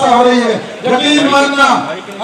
वर्षा हो रही है। यकीन मानना,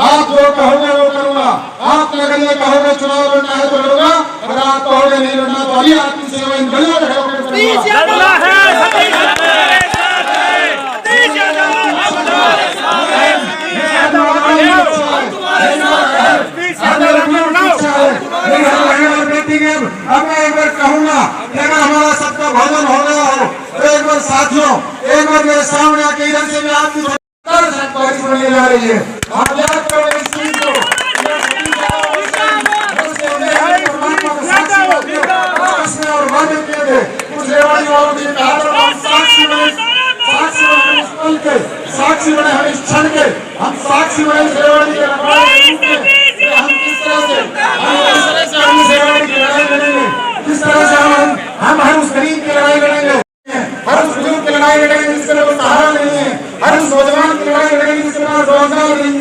आप जो कहोगे वो करूंगा। आपने अगर ये कहोगे चुनाव लड़ना है तो लड़ूंगा, अगर आप कहोगे नहीं लड़ना तो अभी आपकी सेवा इन गलियों में खड़े अब मैं एक बार कहूंगा कि अगर हमारा सबका भोजन हो गया हो तो एक बार साथियों, एक बार मेरे सामने आके इधर से भी आपकी बारिश बनने जा रही है। आप याद करो इस चीज को, और वादे किए थे कुछ रेवाड़ी वालों ने कहा था साक्षी बने हम इस क्षण के, हम साक्षी बने इस रेवाड़ी के हम किस तरह से हम इस रेवाड़ी की लड़ाई लड़ेंगे, किस तरह से हम हर उस गरीब की लड़ाई लड़ेंगे, हर उस बुजुर्ग की लड़ाई लड़ेंगे जिसके लिए सहारा नहीं है, हर उस नौजवान की लड़ाई लड़ेंगे जिसके पास रोजगार नहीं है,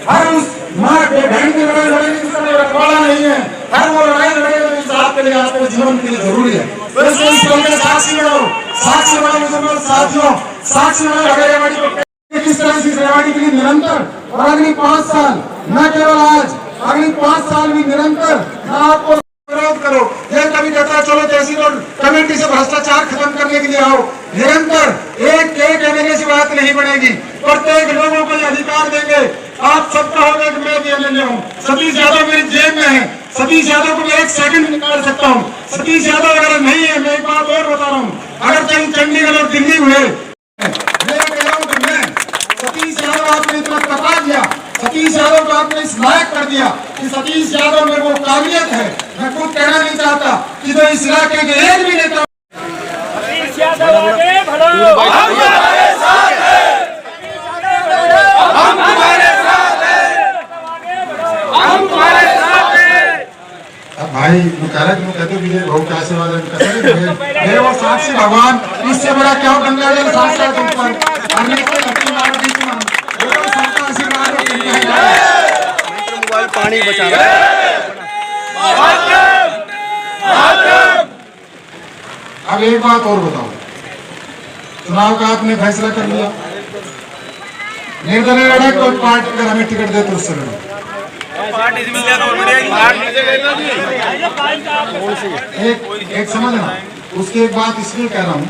हर उस माँ के बहन की लड़ाई लड़ेंगे जिसके लिए रखवाला नहीं है, हर वो लड़ाई लड़ेंगे जिस आपके लिए आपके जीवन के लिए जरूरी है। तो इसलिए इस पल में साक्षी बनो मुझे साथियों, साक्षी बनो रेवाड़ी को किस तरह से रेवाड़ी के लिए निरंतर और अगली 5 साल, न केवल आज, अगली 5 साल भी निरंतर न आपको विरोध करो। ये कभी कहता है चलो तहसील और कमेटी से भ्रष्टाचार खत्म करने के लिए आओ, निरंतर एक एमएलए से बात नहीं बढ़ेगी, प्रत्येक लोगों को अधिकार देंगे। आप सब कहोगे कि मैं भी एमएलए हूँ, सतीश यादव मेरी जेब में है, सतीश यादव को मैं 1 सेकंड में निकाल सकता हूँ। सतीश यादव अगर नहीं है, मैं एक बात और बता रहा हूँ, अगर कहीं चंडीगढ़ और दिल्ली हुए, मैं कह रहा हूँ कि मैं सतीश यादव आपने इतना कटा दिया, सतीश यादव को आपने इस लायक कर दिया कि सतीश यादव में वो काबिलियत है, मैं खुद कहना नहीं चाहता कि जो इस इलाके के एक भी नेता सतीश यादव आगे बढ़ो, हम तुम्हारे साथ हैं, हम तुम्हारे साथ हैं, हम तुम्हारे साथ हैं। अब भाई मुकारक में कहते विजय बहु के आशीर्वाद मेरे वो साक्षी भगवान, इससे बड़ा क्या गंगा जल साक्षात ऊपर पानी बचाना। अब एक बात और बताओ, चुनाव का आपने फैसला कर लिया, निर्दलीय लड़े, कोई पार्टी अगर हमें टिकट दे तो उससे लड़ो। एक समझना, उसकी एक बात इसलिए कह रहा हूँ,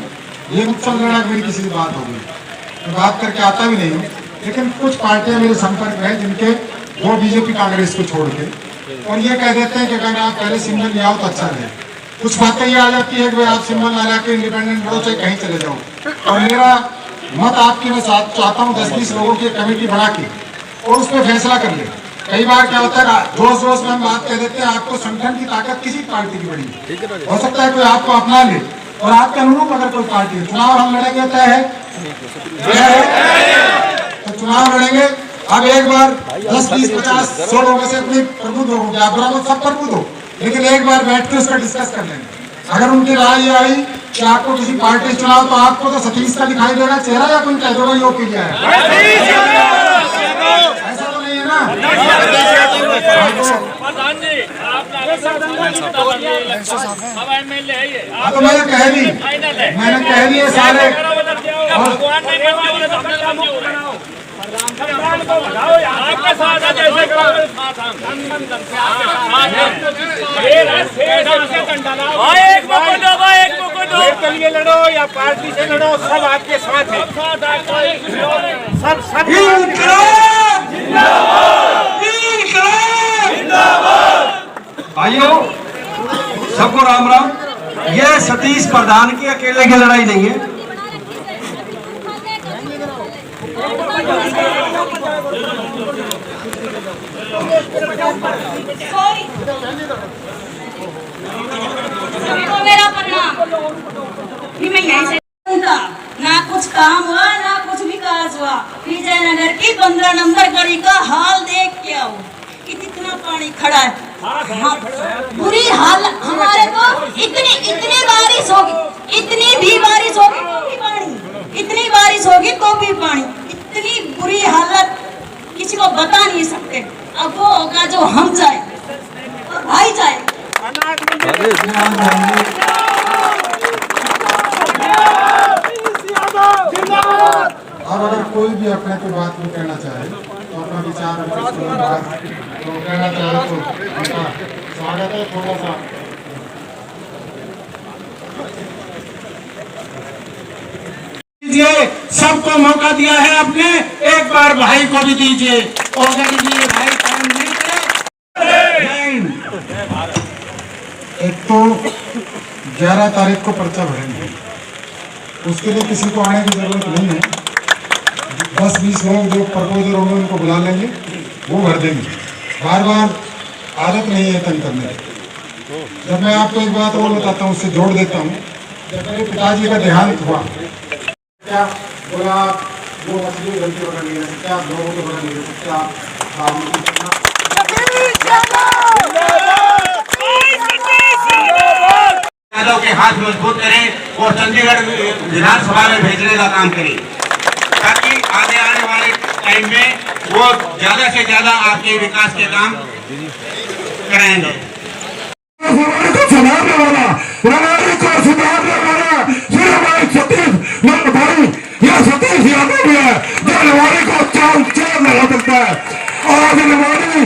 ये उत्सव लड़ा मेरी किसी से बात हो गई, मैं बात करके आता भी नहीं हूँ, लेकिन कुछ पार्टियां मेरे संपर्क में हैं जिनके वो बीजेपी कांग्रेस को छोड़ के और ये कह देते हैं कि अगर आप पहले सिंबल ले आओ तो अच्छा रहे। कुछ बातें ये आ जाती है कि आप सिंबल ना लाके इंडिपेंडेंट लड़ो, चाहे कहीं चले जाओ। और मेरा मत आपकी मैं चाहता हूँ 10-20 लोगों की कमेटी बना के और उस पर फैसला कर ले। कई बार क्या होता है जोश में हम बात कह देते हैं, आपको संगठन की ताकत किसी पार्टी की बड़ी हो सकता है, कोई आपको अपना ले और आपके अनुरूप अगर कोई पार्टी चुनाव हम लड़ेंगे तय है तो चुनाव लड़ेंगे। अब एक बार 10, 20, 50, 100 लोगों से अपने प्रबुद्ध हो गया, बराबर सब प्रबुद्ध हो, लेकिन एक बार बैठ के उसका डिस्कस कर लेंगे। अगर उनकी राय ये आई कि आपको किसी पार्टी चुनाव तो आपको तो सतीश का दिखाई देगा चेहरा या कोई कह दोगा योग किया है, ऐसा तो नहीं है ना। तो मैंने कह दी सारे आपके साथ एक लड़ो या पार्टी से लड़ो, सब आपके साथ है, सब भाइयों सबको राम राम। यह सतीश प्रधान की अकेले की लड़ाई नहीं है, मेरा परिणाम मैं यहीं से ना कुछ काम हुआ ना कुछ विकास हुआ। विजयनगर की 15 नंबर गली का हाल देख के आओ, कितना पानी खड़ा है। हाँ, बुरी हाल हमारे तो इतनी बारिश होगी, इतनी भी बारिश होगी तो भी पानी, इतनी बारिश होगी तो भी पानी, इतनी बुरी हालत किसी को बता नहीं सकते। अब वो होगा जो हम जाए और भाई जाए। और अगर कोई भी अपने को बात को कहना चाहे तो अपना विचार बात तो कहना चाहे तो उनका स्वागत है। थोड़ा सा दीजिए, सबको मौका दिया है आपने, एक बार भाई को भी दीजिए। और अगर ये भाई काम नहीं करे, एक तो 11 तारीख को पर्चा भरेंगे, उसके लिए किसी को आने की जरूरत नहीं है। 10-20 लोग जो प्रपोजर होंगे उनको बुला लेंगे, वो भर देंगे। बार बार आदत नहीं है तंग करने की। जब मैं आपको एक बात और बताता हूँ, उससे जोड़ देता हूँ। जब मेरे पिताजी का देहांत हुआ, क्या बोला, वो मछली गलती बना नहीं है, क्या लोगों को बना नहीं है, क्या यादव के हाथ मजबूत करें और चंडीगढ़ विधानसभा में भेजने का काम करें, ताकि आगे आने वाले टाइम में वो ज्यादा से ज्यादा आपके विकास के काम कराएंगे। सुधारने वाला, रवाड़ी को सुधारने वाला सिर्फ हमारे सतीश भाई, यह सतीश यादव भी है जो रवाड़ी को चाल लगा सकता है। और रवाड़ी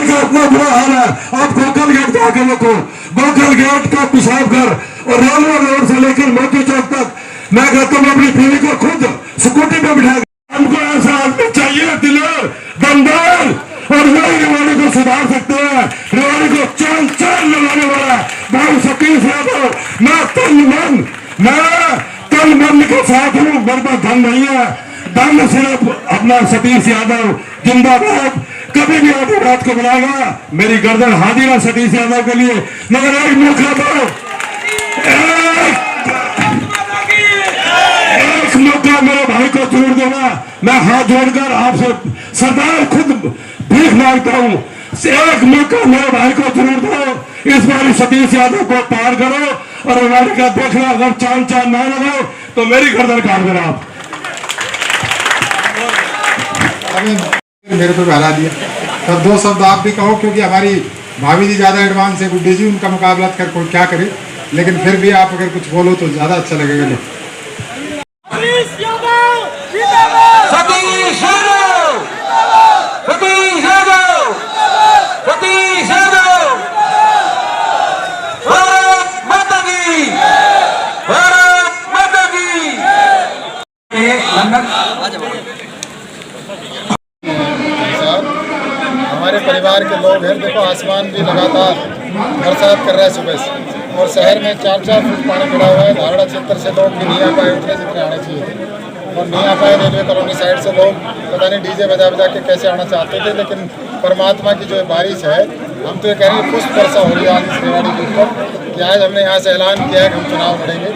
का इतना बुरा हाल है, आप गोकल गेट जाके देखो, गोकल गेट का पेशाबघर और रेलवे रोड से लेकर मोती चौक तक, मैं कहता हूँ अपनी बीवी को खुद स्कूटी पे बिठा, हमको ऐसा आदमी चाहिए दिलेर, दमदार, और वही रेवाड़ी को सुधार सकते हैं। रेवाड़ी को चाल लगाने वाला भाई सतीश यादव। मैं तन मन के साथ हूँ, मेरे पास धन नहीं है, धन सिर्फ अपना सतीश यादव जिंदाबाद। कभी भी आधी रात को बुलाएगा, मेरी गर्दन हाजिर है सतीश यादव के लिए। मगर एक मौका दो, एक मौका मेरे भाई को जरूर देना। मैं हाथ जोड़कर आपसे सरदार खुद भीख मांगता हूँ, एक मौका मेरे भाई को जरूर दो। इस बार सतीश यादव को पार करो और हमारे का देखना, अगर चांद ना लगाओ तो मेरी गर्दन काट देना आप। मेरे पे बहला दिया, तब 2 शब्द आप भी कहो, क्योंकि हमारी भाभी जी ज़्यादा एडवांस है, गुड्डी जी, उनका मुकाबला कर कोई क्या करे, लेकिन फिर भी आप अगर कुछ बोलो तो ज़्यादा अच्छा लगेगा। लोग हमारे परिवार के लोग हैं, देखो आसमान भी लगातार बरसात कर रहा है सुबह से, और शहर में 4-4 फुट पानी पड़ा हुआ है। धारणा क्षेत्र से लोग भी नहीं आ पाए उतने जितने आने चाहिए थे, और नहीं आ पाए। रेलवे कॉलोनी साइड से लोग पता नहीं डीजे बजा के कैसे आना चाहते थे, लेकिन परमात्मा की जो बारिश है, हम तो ये कह रहे हैं पुष्प वर्षा हो रही है आज इस रेवाड़ी के ऊपर, कि आज हमने यहाँ से ऐलान किया है कि हम चुनाव लड़ेंगे,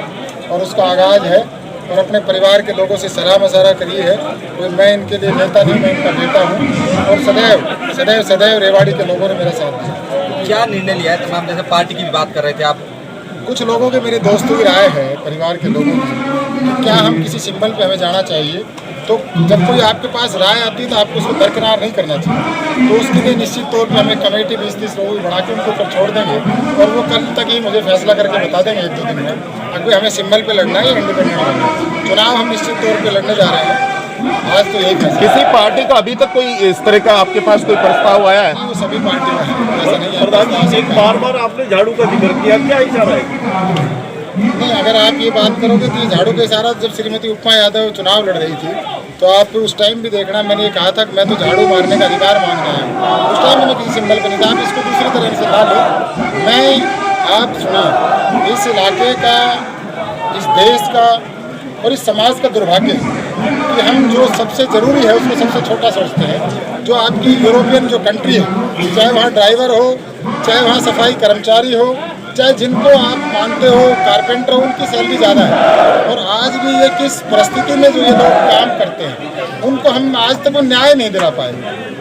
और उसका आगाज़ है। और अपने परिवार के लोगों से सलाह मशवरा करी है, तो मैं इनके लिए नेता नहीं, मैं इनका बेटा हूँ, और सदैव रेवाड़ी के लोगों ने मेरा साथ दिया। क्या निर्णय लिया है तमाम, जैसे पार्टी की भी बात कर रहे थे आप, कुछ लोगों के, मेरे दोस्तों की राय है, परिवार के लोगों की, कि क्या हम किसी सिंबल पे हमें जाना चाहिए। तो जब कोई आपके पास राय आती है तो आपको उसको दरकिनार नहीं करना चाहिए, तो उसके लिए निश्चित तौर पे हमें कमेटी 20-30 लोगों की बना के उनको ऊपर छोड़ देंगे, और वो कल तक ही मुझे फैसला करके बता देंगे 1-2 दिन में, अगर हमें सिंबल पे लड़ना है या इंडिपेंडेंट लड़ना है। चुनाव हम निश्चित तौर पर लड़ने जा रहे हैं, आज तो यही फैसला। किसी पार्टी का अभी तक कोई इस तरह का आपके पास कोई प्रस्ताव आया है? वो सभी पार्टी में है, ऐसा नहीं है। प्रधान जी, बार आपने झाड़ू का जिक्र किया, क्या इशारा है? नहीं, अगर आप ये बात करोगे तो ये झाड़ू का इशारा, जब श्रीमती उपमा यादव चुनाव लड़ रही थी तो आप उस टाइम भी देखना, मैंने ये कहा था कि मैं तो झाड़ू मारने का अधिकार मांगता हूँ। उस टाइम में किसी सिंबल पर नहीं था, आप इसको दूसरी तरह से ला लो। मैं, आप सुनिए, इस इलाके का, इस देश का और इस समाज का दुर्भाग्य है कि हम जो सबसे ज़रूरी है उसको सबसे छोटा सोचते हैं। जो आपकी यूरोपियन जो कंट्री है, चाहे वहाँ ड्राइवर हो, चाहे वहाँ सफाई कर्मचारी हो, चाहे जिनको आप मानते हो कारपेंटर हो, उनकी सैलरी ज़्यादा है। और आज भी ये किस परिस्थिति में जो ये लोग काम करते हैं, उनको हम आज तक वो न्याय नहीं दिला पाए।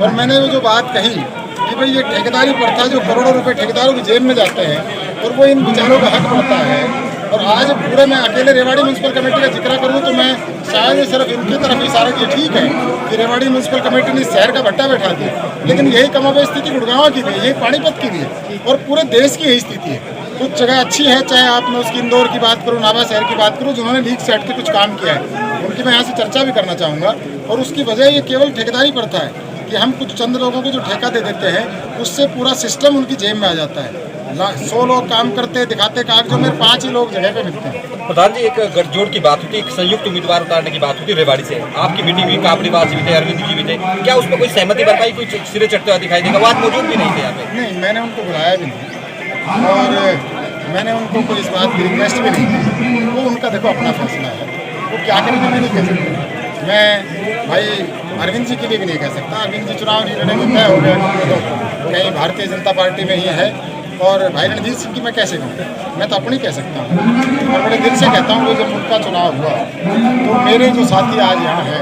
और मैंने वो जो बात कही कि भाई ये ठेकेदारी प्रथा, जो करोड़ों रुपए ठेकेदारों की जेब में जाते हैं और वो इन बेचारों का हक बनता है। और आज पूरे मैं अकेले रेवाड़ी म्यूनसिपल कमेटी का जिक्र करूँ तो मैं शायद सिर्फ इनकी तरफ इशारा किया, ठीक है कि रेवाड़ी म्यूनसिपल कमेटी ने शहर का भट्टा बैठा दिया, लेकिन यही कमाबे स्थिति गुड़गांव की भी है, यही पानीपत की भी है, और पूरे देश की यही स्थिति है। कुछ जगह अच्छी है, चाहे आप मैं उसकी इंदौर की बात करूँ, नाभा शहर की बात करूँ, जिन्होंने लीग से हट के कुछ काम किया है, उनकी मैं यहाँ से चर्चा भी करना चाहूँगा। और उसकी वजह ये केवल ठेकेदारी प्रथा है कि हम कुछ चंद लोगों को जो ठेका दे देते हैं, उससे पूरा सिस्टम उनकी जेब में आ जाता है। 100 लोग काम करते दिखाते कागजों में 5 ही लोग जगह पे मिलते हैं। प्रधान जी, एक गठजोड़ की बात होती है, एक संयुक्त उम्मीदवार उतारने की बात होती है रेवाड़ी से। आपकी मीटिंग हुई, कापड़ीवाल जी भी थे, अरविंद जी भी थे, क्या उसमें कोई सहमति बन पाई? कोई सिरे चढ़ते हुआ दिखाई देगा? वो आज मौजूद भी नहीं थे यहाँ पे। नहीं, मैंने उनको बुलाया भी नहीं और मैंने उनको कोई इस बात की रिक्वेस्ट भी नहीं की। वो उनका देखो अपना फैसला है, वो क्या करेंगे मैं नहीं कह सकता। मैं भाई अरविंद जी के लिए भी नहीं कह सकता। अरविंद जी चुनाव नहीं लड़ेंगे, तय हो गया, तो कहीं भारतीय जनता पार्टी में ही है। और भाई रणजीत सिंह की मैं कैसे कहूँ, मैं तो अपनी कह सकता हूँ और बड़े दिल से कहता हूँ कि जब उनका चुनाव हुआ तो मेरे जो साथी आज यहाँ है,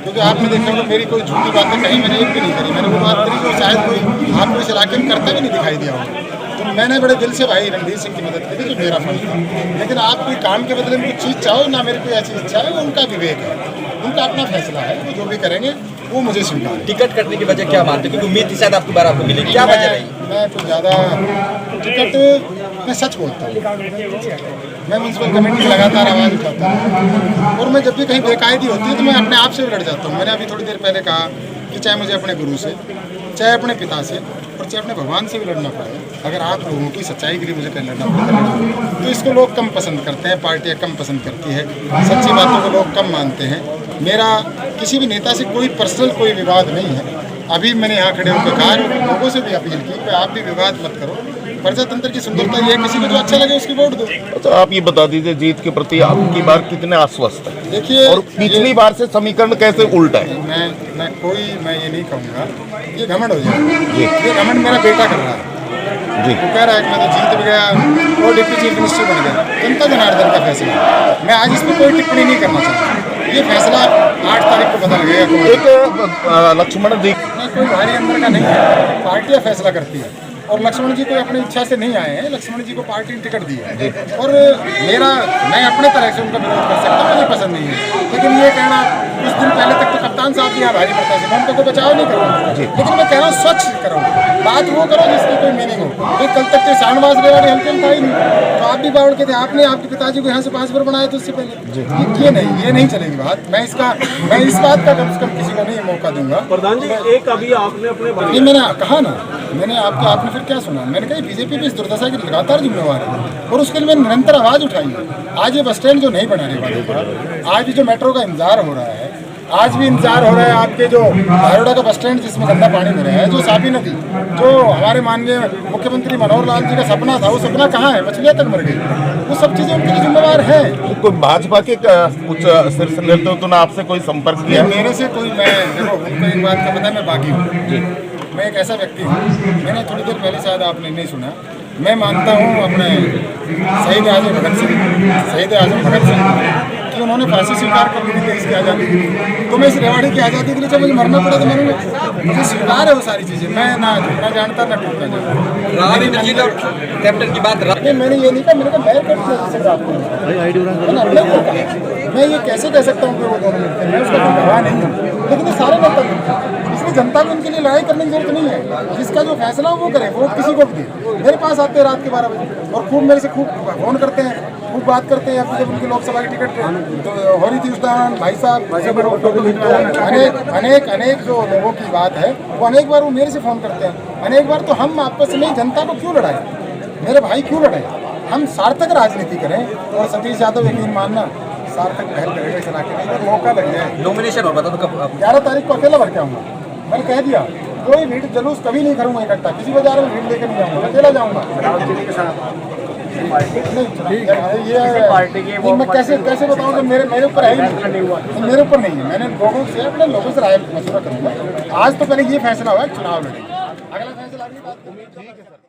क्योंकि आपने देखा होगा मेरी कोई झूठी बातें कहीं मैंने एक भी नहीं करी। मैंने वो बात करी जो शायद कोई आपको इस इलाके में करते भी नहीं दिखाई दिया होगा। तो मैंने बड़े दिल से भाई रणजीत सिंह की मदद की थी, जो मेरा फंड था। लेकिन आप कोई काम के बदले में कुछ चीज़ चाहो ना, मेरी कोई ऐसी इच्छा है, वो उनका विवेक है, उनका अपना फैसला है। वो जो भी करेंगे वो मुझे स्वीकार है। टिकट कटने की वजह क्या मानते? क्योंकि उम्मीद थी शायद आपको बार आपको मिलेगी, क्या वजह रही? मैं कुछ ज़्यादा टिकट, मैं सच बोलता हूँ, मैं म्यूनसिपल कमेटी में लगातार आवाज़ उठाता हूँ और मैं जब भी कहीं बेकायदी होती है तो मैं अपने आप से भी लड़ जाता हूँ। मैंने अभी थोड़ी देर पहले कहा कि चाहे मुझे अपने गुरु से, चाहे अपने पिता से और चाहे अपने भगवान से भी लड़ना पड़े, अगर आप लोगों की सच्चाई के लिए मुझे कहीं लड़ना पड़ेगा तो इसको लोग कम पसंद करते हैं, पार्टियाँ कम पसंद करती है, सच्ची बातों को लोग कम मानते हैं। मेरा किसी भी नेता से कोई पर्सनल कोई विवाद नहीं है। अभी मैंने यहाँ खड़े होकर कहा, लोगों से भी अपील की कि आप भी विवाद मत करो। प्रजातंत्र की सुंदरता ये है, किसी को जो अच्छा लगे उसकी वोट दो। अच्छा, आप ये बता दीजिए, जीत के प्रति आपकी बार कितने आश्वस्त है? देखिए, और पिछली बार से समीकरण कैसे उल्टा है? मैं ये नहीं कहूँगा, ये घमंड हो जाएगा। ये घमंड मेरा बेटा कर रहा है जी, वो कह रहा है कि मैं तो जीत भी गया और डिप्टी चीफ मिनिस्टर बन गया। जनता जनार्दन का फैसला है, मैं आज इस पर कोई टिप्पणी नहीं करना चाहता। ये फैसला 8 तारीख को बदल गया। एक लक्ष्मण जी कोई भारी अंदर का नहीं है, पार्टियाँ फैसला करती है और लक्ष्मण जी कोई अपनी इच्छा से नहीं आए हैं। लक्ष्मण जी को पार्टी ने टिकट दी है और मैं अपने तरह से उनका विरोध कर सकता हूँ, मुझे पसंद नहीं है। लेकिन ये कहना, कुछ दिन पहले तक तो कप्तान साहब भी यहाँ भारी पड़ता है, मैं उनका कोई बचाव नहीं करूँगा, लेकिन मैं कह रहा हूँ स्वच्छ करो, बात वो करो जिसकी कोई मीनिंग हो। तो कल तक तो शाहनवाज रेवाड़ी हल्के में था ही नहीं, तो आप भी बावड़ के थे, आपने आपके पिताजी को यहाँ से 5 बार बनाया था उससे पहले। ये नहीं चलेगी बात। मैं इस बात का कम से कम किसी को नहीं मौका दूंगा। प्रधान जी, एक अभी आपने अपने ये मैंने कहा ना, आपने फिर क्या सुना? मैंने कहा बीजेपी भी इस दुर्दशा की लगातार जिम्मेवार है और उसके लिए मैंने निरंतर आवाज उठाई है। आज ये बस स्टैंड जो नहीं बना रेवाड़ी का, आज जो मेट्रो का इंतजार हो रहा है, आज भी इंतजार हो रहा है आपके जो धारोड़ा का बस स्टैंड जिसमें गंदा पानी भरा है, जो साबी नदी, जो हमारे माननीय मुख्यमंत्री मनोहर लाल जी का सपना था, वो सपना कहाँ है? मछलियाँ तक मर गई। वो सब चीजें उनके लिए जिम्मेवार है। कोई भाजपा के कुछ शीर्ष नेतृत्व ने आपसे कोई संपर्क किया? मेरे से कोई, मैं देखो उनको एक बात का पता है, मैं बागी हूँ, मैं एक ऐसा व्यक्ति हूँ। मैंने थोड़ी देर पहले शायद आपने नहीं सुना, मैं मानता हूँ अपने शहीद आजम भगत सिंह कि उन्होंने फांसी स्वीकार कर ली थी देश की आज़ादी के लिए। तो मैं इस रेवाड़ी की आज़ादी के लिए जब मुझे मरना पड़ा तो मरूंगा। मुझे स्वीकार है वो सारी चीज़ें, मैं ना झुकना जानता ना टूटना जानता। कैप्टन की बात मैंने ये नहीं कहा, मैंने कहा मैं कैप्टन, मैं ये कैसे कह सकता हूँ कि वो दोनों मिलते हैं? मैं उसका कोई गवाह नहीं हूँ, लेकिन ये सारे नेता मिलते हैं, इसलिए जनता को उनके लिए लड़ाई करने की जरूरत नहीं है। जिसका जो फैसला हो वो करे, वोट किसी को भी दे। मेरे पास आते हैं रात के 12 बजे और खूब मेरे से खूब फोन करते हैं, खूब बात करते हैं। अभी जब उनकी लोकसभा की टिकट तो हो रही थी उस दौरान भाई साहब अनेक जो लोगों की बात है, वो अनेक बार वो मेरे से फोन करते हैं। अनेक बार तो हम आपस में जनता को क्यों लड़ाएं, मेरे भाई क्यों लड़ाएं? हम सार्थक राजनीति करें। और सतीश यादव यकीन मानना सार्थक पहल करेगा इस इलाके में, अगर मौका लग जाए। नॉमिनेशन होगा तो कब? 11 तारीख को अकेला भर के आऊँगा। मैंने कह दिया कोई भीड़ जुलूस कभी नहीं करूँगा इकट्ठा, किसी बाजार में भीड़ लेकर नहीं जाऊँगा, अकेला जाऊँगा। ये मैं कैसे बताऊँ कि मेरे ऊपर है ही नहीं, मेरे ऊपर नहीं है। मैंने अपने लोगों से राय मशवरा करूँगा। आज तो पहले ये फैसला हुआ चुनाव लड़ेंगे, अगला फैसला अगली बात।